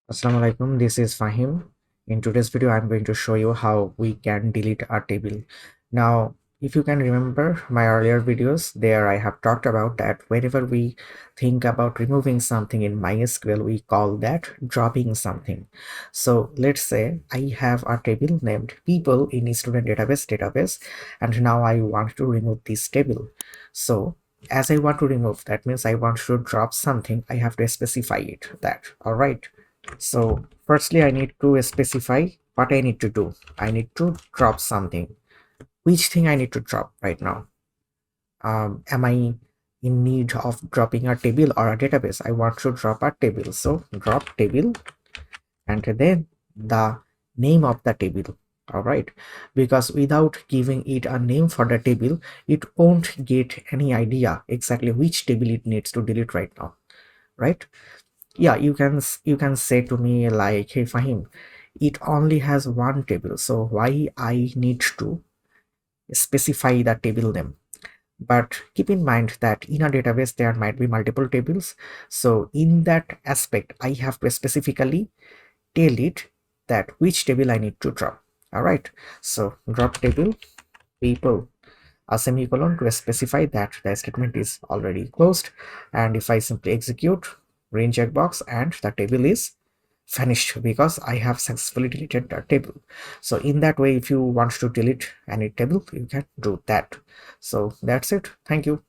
Assalamu alaikum, this is Fahim. In today's video, I'm going to show you how we can delete a table. Now, if you can remember my earlier videos, there I have talked about that whenever we think about removing something in MySQL, we call that dropping something. So let's say I have a table named people in student database, and now I want to remove this table. So as I want to remove, that means I want to drop something, I have to specify it that, all right. So firstly, I need to specify what I need to do. I need to drop something. Which thing I need to drop right now? Am I in need of dropping a table or a database? I want to drop a table. So drop table and then the name of the table. All right. Because without giving it a name for the table, it won't get any idea exactly which table it needs to delete right now. Right? Yeah, you can say to me like, hey Fahim, it only has one table, so why I need to specify the table name? But keep in mind that in a database there might be multiple tables, so in that aspect I have to specifically tell it that which table I need to drop. All right, so drop table people, a semicolon to specify that the statement is already closed, and if I simply execute green checkbox, and the table is finished because I have successfully deleted the table. So in that way, if you want to delete any table, you can do that. So that's it. Thank you.